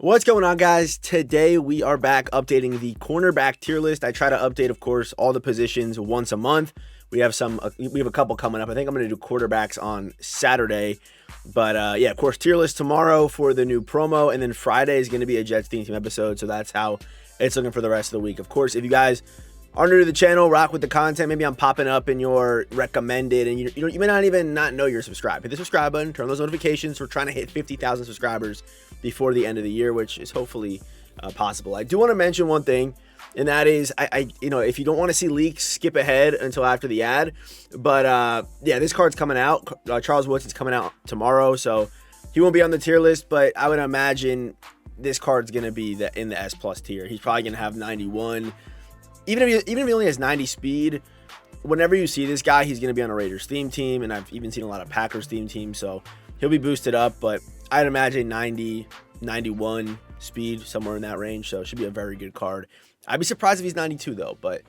What's going on, guys? Today we are back updating the cornerback tier list. I try to update, of course, all the positions once a month. We have a couple coming up. I think I'm going to do quarterbacks on Saturday. But yeah, of course, tier list tomorrow for the new promo, and then Friday is going to be a Jets theme team episode. So that's how it's looking for the rest of the week. Of course, if you guys are new to the channel, rock with the content. Maybe I'm popping up in your recommended, and you may not even know you're subscribed. Hit the subscribe button, turn those notifications. We're trying to hit 50,000 subscribers before the end of the year, which is hopefully possible. I do want to mention one thing, and that is, if you don't want to see leaks, skip ahead until after the ad. But yeah, this card's coming out. Charles Woodson's coming out tomorrow, so he won't be on the tier list. But I would imagine this card's gonna be in the S plus tier. He's probably gonna have 91. Even if he only has 90 speed, whenever you see this guy, he's going to be on a Raiders theme team, and I've even seen a lot of Packers theme teams, so he'll be boosted up, but I'd imagine 90, 91 speed, somewhere in that range, so it should be a very good card. I'd be surprised if he's 92, though, but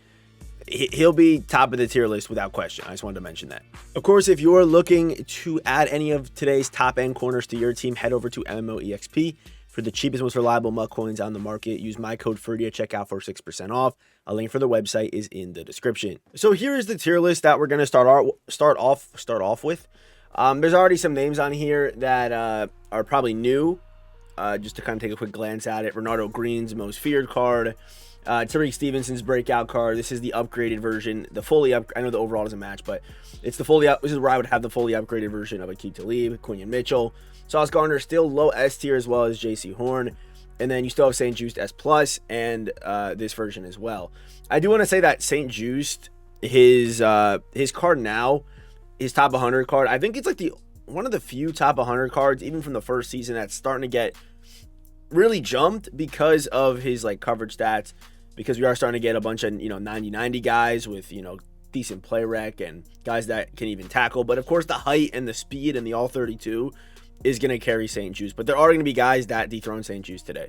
he'll be top of the tier list without question. I just wanted to mention that. Of course, if you're looking to add any of today's top-end corners to your team, head over to MMOEXP. For the cheapest, most reliable MUT coins on the market, use my code FERDY at checkout for 6% off. A link for the website is in the description. So here is the tier list that we're going to start off with. There's already some names on here that are probably new. Just to kind of take a quick glance at it. Renardo Green's most feared card. Tariq Stevenson's breakout card. This is the upgraded version. I know the overall doesn't match, but it's the fully up. This is where I would have the fully upgraded version of Aqib Talib, Quinion Mitchell. Sauce Gardner still low S tier, as well as JC Horn. And then you still have St. Just S plus and this version as well. I do want to say that St. Just, his card now, his top 100 card, I think it's like one of the few top 100 cards, even from the first season, that's starting to get really jumped because of his like coverage stats, because we are starting to get a bunch of 90-90 guys with decent play rec and guys that can even tackle. But of course, the height and the speed and the all 32 is going to carry St. Just, but there are going to be guys that dethrone St. Just today.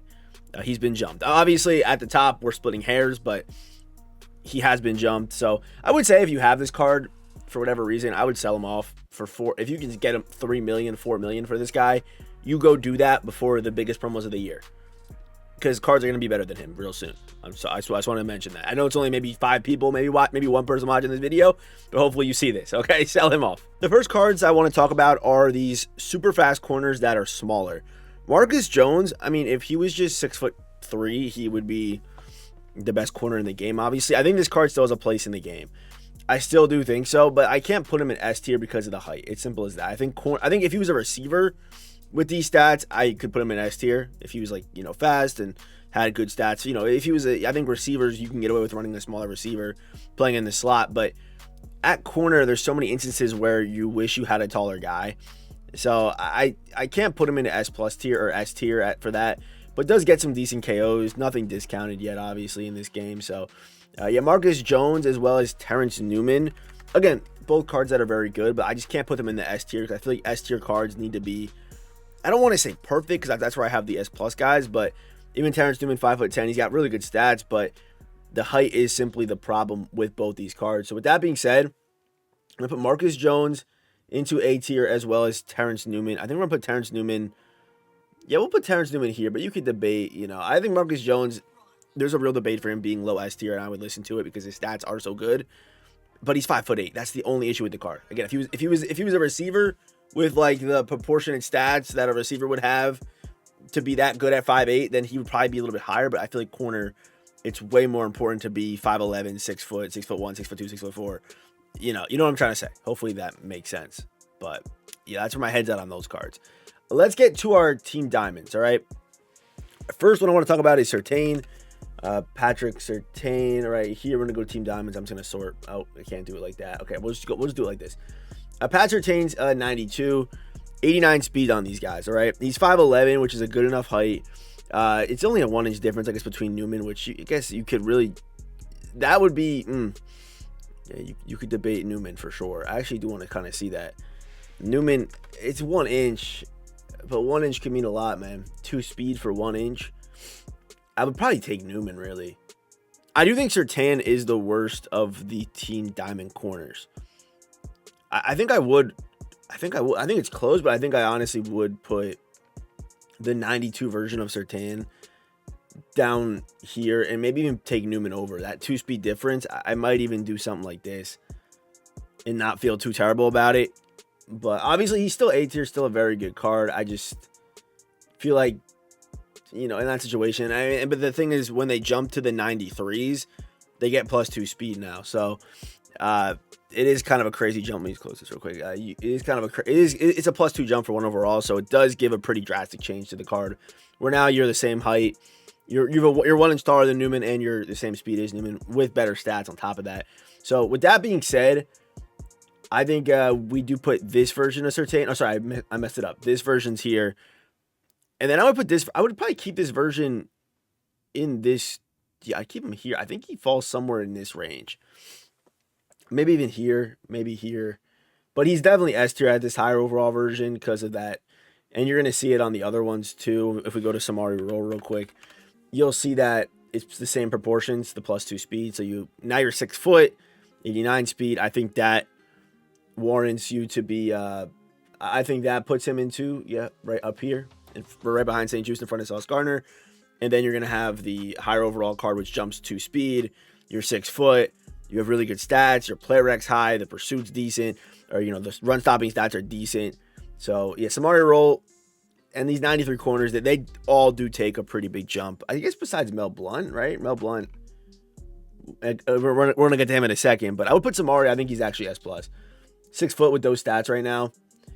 He's been jumped. Obviously, at the top, we're splitting hairs, but he has been jumped. So I would say if you have this card, for whatever reason, I would sell him off for if you can get him 3 million, 4 million for this guy, you go do that before the biggest promos of the year, because cards are going to be better than him real soon. I just want to mention that. I know it's only maybe 5 people, maybe one person watching this video, but hopefully you see this. Okay, sell him off. The first cards I want to talk about are these super fast corners that are smaller. Marcus Jones, I mean, if he was just 6'3", he would be the best corner in the game. Obviously, I think this card still has a place in the game. I still do think so, but I can't put him in S tier because of the height. It's simple as that. I think if he was a receiver with these stats, I could put him in S tier. If he was like fast and had good stats, if he was I think receivers, you can get away with running a smaller receiver, playing in the slot. But at corner, there's so many instances where you wish you had a taller guy. So I can't put him into S plus tier or S tier for that, but does get some decent KOs. Nothing discounted yet, obviously, in this game. So yeah, Marcus Jones as well as Terrence Newman. Again, both cards that are very good, but I just can't put them in the S tier because I feel like S tier cards need to be, I don't want to say perfect because that's where I have the S plus guys, but even Terrence Newman, 5'10", he's got really good stats, but the height is simply the problem with both these cards. So with that being said, I'm going to put Marcus Jones into A tier as well as Terrence Newman. I think we're going to put Terrence Newman. Yeah, we'll put Terrence Newman here, but you could debate, I think Marcus Jones, there's a real debate for him being low S tier, and I would listen to it because his stats are so good. But he's 5'8". That's the only issue with the card. Again, if he was a receiver with like the proportionate stats that a receiver would have to be that good at 5'8", then he would probably be a little bit higher. But I feel like corner, it's way more important to be 5'11", 6 foot, 6'1", 6'2", 6'4". You know what I'm trying to say. Hopefully that makes sense. But yeah, that's where my head's at on those cards. Let's get to our team diamonds. All right. First one I want to talk about is Surtain. Patrick Surtain right here. We're gonna go to team diamonds. I'm just gonna sort. Oh, I can't do it like that. Okay, we'll just do it like this. Pat Surtain's 92, 89 speed on these guys. All right, he's 5'11", which is a good enough height. It's only a 1-inch difference, I guess, between Newman, which I guess you could really. That would be. Yeah, you could debate Newman for sure. I actually do want to kind of see that. Newman, it's 1 inch, but 1 inch can mean a lot, man. 2 speed for 1 inch. I would probably take Newman, really. I do think Surtain is the worst of the team diamond corners. I think I would. I think it's close, but I think I honestly would put the 92 version of Surtain down here and maybe even take Newman over. That 2-speed difference, I might even do something like this and not feel too terrible about it. But obviously he's still A tier, still a very good card. I just feel like, in that situation. But the thing is, when they jump to the 93s, they get +2 speed now. So it is kind of a crazy jump. Let me close this real quick. It's a +2 jump for 1 overall, so it does give a pretty drastic change to the card. Where now you're the same height, you're 1 inch taller than Newman, and you're the same speed as Newman with better stats on top of that. So with that being said, I think we do put this version of Surtain. Oh, sorry, I messed it up. This version's here, and then I would put this. I would probably keep this version in this. Yeah, I keep him here. I think he falls somewhere in this range. Maybe even here, maybe here. But he's definitely S tier at this higher overall version because of that. And you're going to see it on the other ones too. If we go to Samari Roll real quick, you'll see that it's the same proportions, the +2 speed. So now you're 6 foot, 89 speed. I think that warrants you to be, I think that puts him into, right up here. And right behind St. Juste in front of Sauce Gardner. And then you're going to have the higher overall card, which jumps 2 speed. You're 6 foot. You have really good stats. Your player rec's high. The pursuit's decent. Or, the run stopping stats are decent. So, yeah, Samari Roll and these 93 corners, that they all do take a pretty big jump. I guess besides Mel Blount, right? Mel Blount. We're going to get to him in a second. But I would put Samari. I think he's actually S+. 6 foot with those stats right now.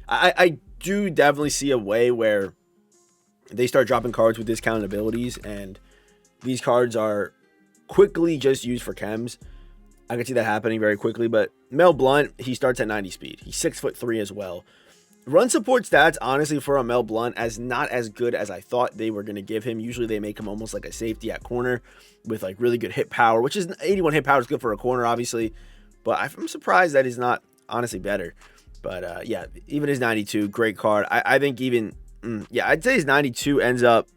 I do definitely see a way where they start dropping cards with discounted abilities. And these cards are quickly just used for chems. I could see that happening very quickly, but Mel Blount, he starts at 90 speed. He's 6'3" as well. Run support stats, honestly, for a Mel Blount, as not as good as I thought they were going to give him. Usually they make him almost like a safety at corner with like really good hit power, which is 81 hit power is good for a corner, obviously. But I'm surprised that he's not honestly better. But yeah, even his 92, great card. I think even, I'd say his 92 ends up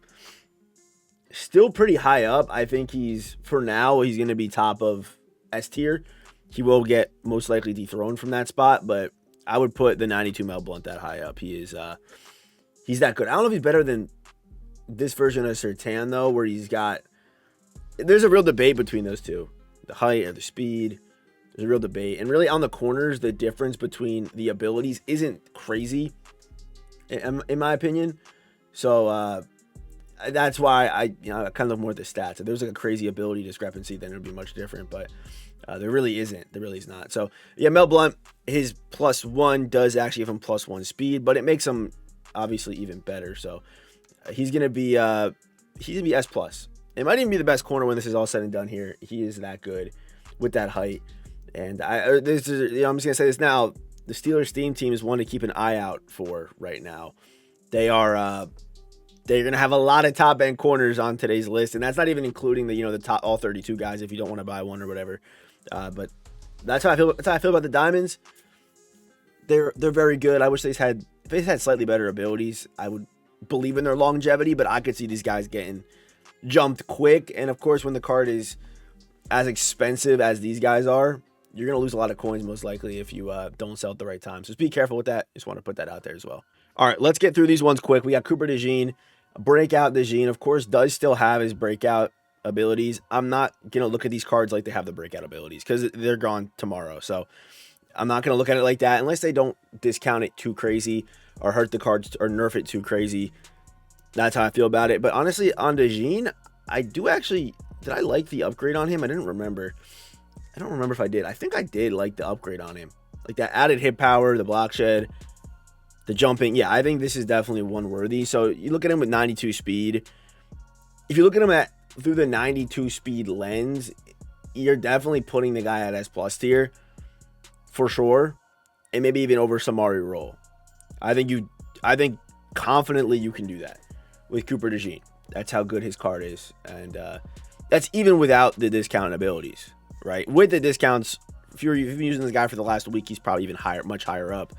still pretty high up. I think for now, he's going to be top of S tier. He will get most likely dethroned from that spot, but I would put the 92 Mel Blount that high up. He's that good. I don't know if he's better than this version of Surtain though, where there's a real debate between those two, the height or the speed. There's a real debate, and really on the corners, the difference between the abilities isn't crazy, in my opinion. So that's why I kind of look more at the stats. If there's like a crazy ability discrepancy, then it would be much different. But there really isn't. There really is not. So yeah, Mel Blount, his +1 does actually give him +1 speed, but it makes him obviously even better. So he's gonna be S+. It might even be the best corner when this is all said and done here. He is that good with that height. And I'm just gonna say this now. The Steelers Steam team is one to keep an eye out for right now. They're going to have a lot of top-end corners on today's list, and that's not even including the top all 32 guys if you don't want to buy one or whatever. But that's how I feel. That's how I feel about the Diamonds. They're very good. I wish if they had slightly better abilities, I would believe in their longevity, but I could see these guys getting jumped quick. And of course, when the card is as expensive as these guys are, you're going to lose a lot of coins most likely if you don't sell at the right time. So just be careful with that. Just want to put that out there as well. All right, let's get through these ones quick. We got Cooper DeJean. Breakout DeJean, of course, does still have his breakout abilities. I'm not going to look at these cards like they have the breakout abilities because they're gone tomorrow. So I'm not going to look at it like that unless they don't discount it too crazy or hurt the cards or nerf it too crazy. That's how I feel about it. But honestly, on DeJean, did I like the upgrade on him? I don't remember if I did. I think I did like the upgrade on him. Like that added hit power, the block shed, the jumping. Yeah, I think this is definitely one worthy. So you look at him with 92 speed. If you look at him through the 92 speed lens, you're definitely putting the guy at S+ tier for sure. And maybe even over Samari Roll. I think confidently you can do that with Cooper DeJean. That's how good his card is. And that's even without the discount abilities, right? With the discounts, if you're using this guy for the last week, he's probably even higher, much higher up,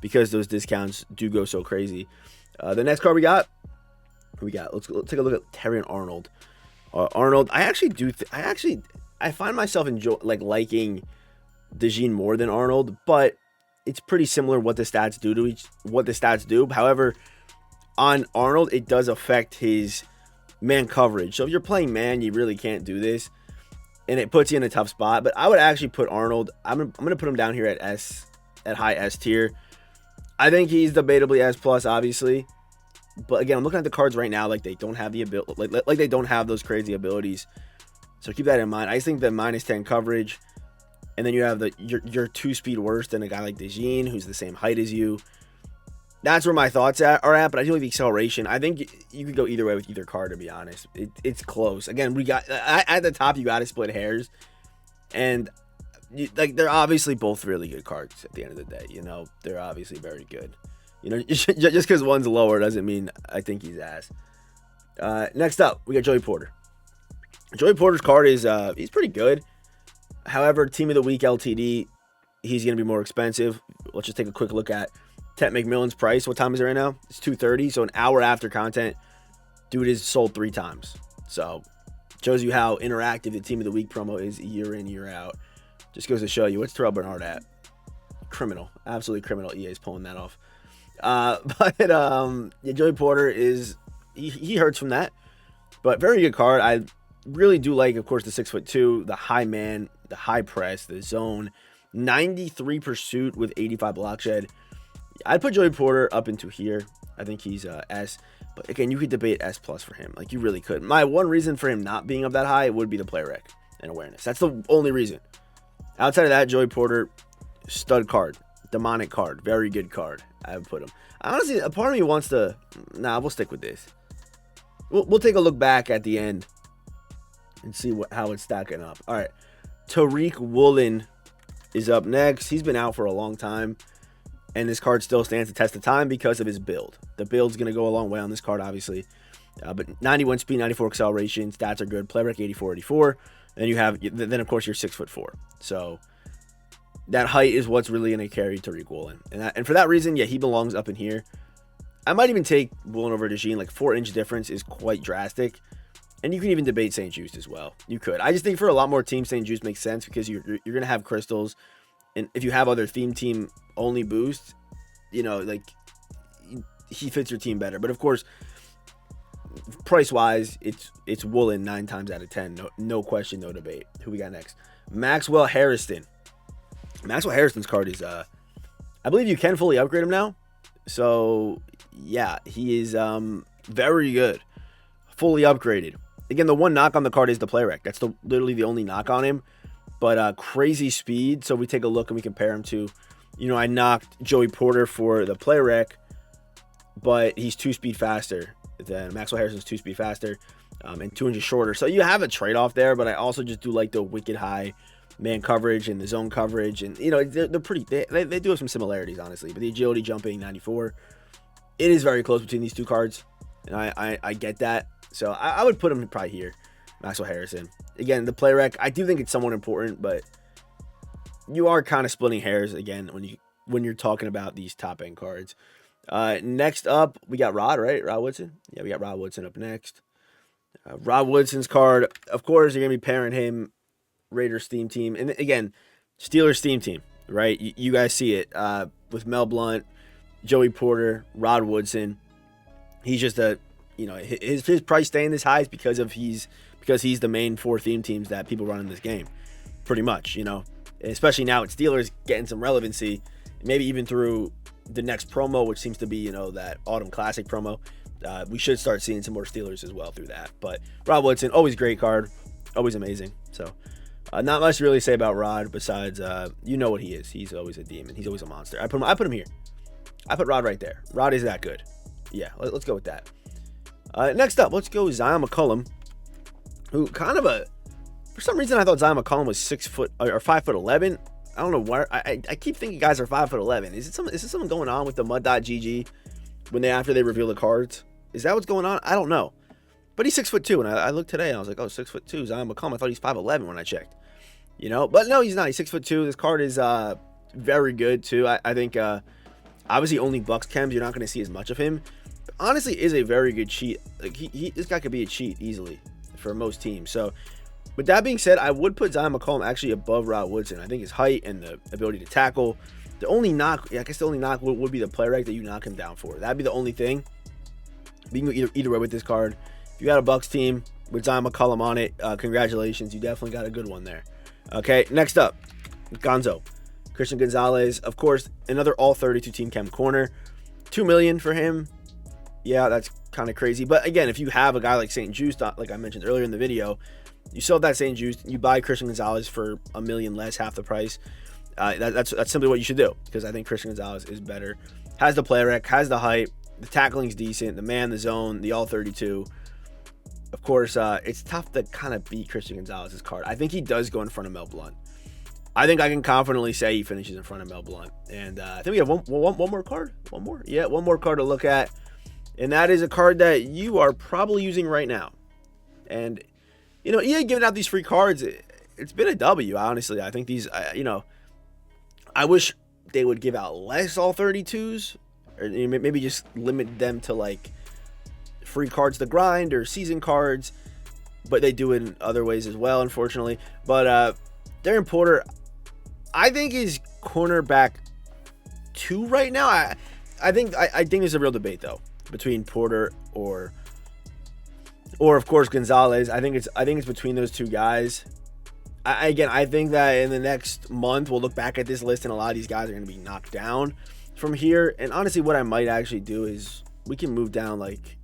because those discounts do go so crazy. The next card we got. Let's take a look at Terrion Arnold. Arnold, I find myself liking DeJean more than Arnold, but it's pretty similar what the stats do. However, on Arnold, it does affect his man coverage. So if you're playing man, you really can't do this, and it puts you in a tough spot. But I would actually put Arnold. I'm gonna put him down here at S, at high S tier. I think he's debatably S plus, obviously. But again, I'm looking at the cards right now, like they don't have the ability, like they don't have those crazy abilities. So keep that in mind. I think the -10 coverage, and then you have your 2-speed worse than a guy like Zyon, who's the same height as you. That's where my thoughts are at. But I do like the acceleration. I think you could go either way with either card, to be honest. It's close. Again, we got at the top, you got to split hairs, and like they're obviously both really good cards at the end of the day. You know, they're obviously very good. You know, just because one's lower doesn't mean I think he's ass. Next up, we got Joey Porter. Joey Porter's card is he's pretty good. However, Team of the Week LTD, he's going to be more expensive. Let's just take a quick look at Tet McMillan's price. What time is it right now? It's 2:30, so an hour after content. Dude is sold 3 times. So, shows you how interactive the Team of the Week promo is year in, year out. Just goes to show you. What's Terrell Bernard at? Criminal. Absolutely criminal. EA's pulling that off. Yeah, Joey Porter is, he hurts from that, but very good card. I really do like, of course, the 6'2", the high man, the high press, the zone, 93 pursuit with 85 block shed. I'd put Joey Porter up into here. I think he's S, but again, you could debate S plus for him. Like, you really could. My one reason for him not being up that high would be the play rec and awareness. That's the only reason. Outside of that, Joey Porter, stud card, demonic card, very good card. I would put him. Honestly, a part of me wants to. Nah, we'll stick with this. We'll take a look back at the end and see how it's stacking up. All right, Tariq Woolen is up next. He's been out for a long time, and this card still stands the test of time because of his build. The build's going to go a long way on this card, obviously. But 91 speed, 94 acceleration, stats are good. Play rec 84. Then you have, then of course you're 6'4". So that height is what's really going to carry Tariq Woolen. And for that reason, yeah, he belongs up in here. I might even take Woolen over Zyon. Like, 4-inch difference is quite drastic. And you can even debate St. Juice as well. You could. I just think for a lot more teams, St. Juice makes sense because you're going to have crystals. And if you have other theme team only boosts, you know, like, he fits your team better. But of course, price-wise, it's Woolen 9 times out of 10. No question, no debate. Who we got next? Maxwell Harrison. Maxwell Harrison's card is, I believe you can fully upgrade him now. So, yeah, he is very good. Fully upgraded. Again, the one knock on the card is the play rec. That's literally the only knock on him. But crazy speed. So we take a look and we compare him to, you know, I knocked Joey Porter for the play rec, but he's 2 speed faster than Maxwell Harrison's 2 speed faster and 2 inches shorter. So you have a trade-off there, but I also just do like the wicked high man coverage and the zone coverage, and you know, they're pretty, they do have some similarities, honestly. But the agility, jumping, 94, it is very close between these two cards, and I get that. So I would put him probably here, Maxwell Harrison. Again, the play rec, I do think it's somewhat important, but you are kind of splitting hairs again when you're talking about these top end cards. Next up, we got Rod, right? Rod Woodson. Yeah, we got Rod Woodson up next. Rod Woodson's card, of course, you're gonna be pairing him Raiders theme team, and again, Steelers theme team, right? You guys see it with Mel Blount, Joey Porter, Rod Woodson. He's just a, you know, his price staying this high is because he's the main 4 theme teams that people run in this game, pretty much, you know. And especially now, it's Steelers getting some relevancy, maybe even through the next promo, which seems to be, you know, that Autumn Classic promo. We should start seeing some more Steelers as well through that. But Rod Woodson, always great card, always amazing. So. Not much to really say about Rod besides, you know what he is. He's always a demon. He's always a monster. I put him here. I put Rod right there. Rod is that good. Yeah, let's go with that. Next up, let's go Zyon McCollum, who kind of for some reason I thought Zyon McCollum was 6 foot or 5'11". I don't know where. I keep thinking guys are 5'11". Is there something going on with the mud.gg after they reveal the cards? Is that what's going on? I don't know. But he's 6'2", and I looked today and I was like, oh, 6'2", Zyon McCollum. I thought he's 5'11" when I checked. You know, but no, he's not. He's 6'2". This card is very good too. I think obviously only Bucks chems, you're not going to see as much of him. But honestly, is a very good cheat. Like this guy could be a cheat easily for most teams. So with that being said, I would put Zyon McCollum actually above Rod Woodson. I think his height and the ability to tackle. The only knock, I guess the only knock would be the play rec that you knock him down for. That'd be the only thing. You can go either way with this card. If you got a Bucks team with Zyon McCollum on it, congratulations. You definitely got a good one there. Okay, next up, Gonzo. Christian Gonzalez, of course, another all-32 team chem corner. $2 million for him. Yeah, that's kind of crazy. But again, if you have a guy like St. Juice, like I mentioned earlier in the video, you sell that St. Juice, you buy Christian Gonzalez for $1 million less, half the price. That's simply what you should do, because I think Christian Gonzalez is better. Has the play rec, has the height, the tackling's decent, the man, the zone, the all-32. Of course, it's tough to kind of beat Christian Gonzalez's card. I think he does go in front of Mel Blount. I think I can confidently say he finishes in front of Mel Blount. And I think we have one more card. One more? Yeah, one more card to look at. And that is a card that you are probably using right now. And, you know, EA giving out these free cards, it's been a W, honestly. I think these, you know, I wish they would give out less all-32s. Or maybe just limit them to, like, free cards to grind or season cards. But they do it in other ways as well, unfortunately. But Darren Porter, I think, is cornerback 2 right now. I think there's a real debate, though, between Porter or of course Gonzalez. I think it's between those two guys. I think that in the next month we'll look back at this list and a lot of these guys are going to be knocked down from here. And honestly, what I might actually do is we can move down like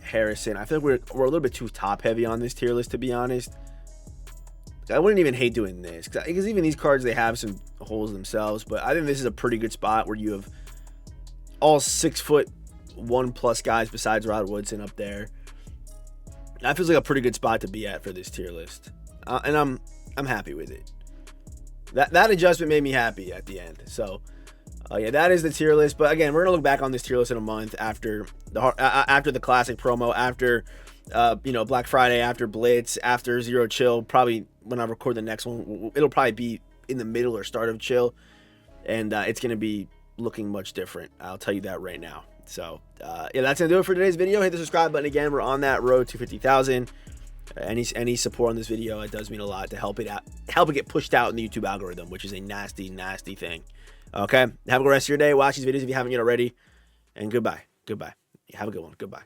Harrison. I feel like we're a little bit too top heavy on this tier list, to be honest. I wouldn't even hate doing this, because even these cards, they have some holes themselves. But I think this is a pretty good spot where you have all 6'1+ guys besides Rod Woodson up there. That feels like a pretty good spot to be at for this tier list, and I'm happy with it. That adjustment made me happy at the end. So yeah, that is the tier list. But again, we're gonna look back on this tier list in a month after the classic promo, after you know, Black Friday, after Blitz, after Zero Chill. Probably when I record the next one, it'll probably be in the middle or start of Chill, and it's gonna be looking much different. I'll tell you that right now. So yeah, that's gonna do it for today's video. Hit the subscribe button again. We're on that road to 50,000. Any support on this video, it does mean a lot to help it get pushed out in the YouTube algorithm, which is a nasty thing. Okay, have a good rest of your day. Watch these videos if you haven't yet already, and goodbye. Have a good one. Goodbye.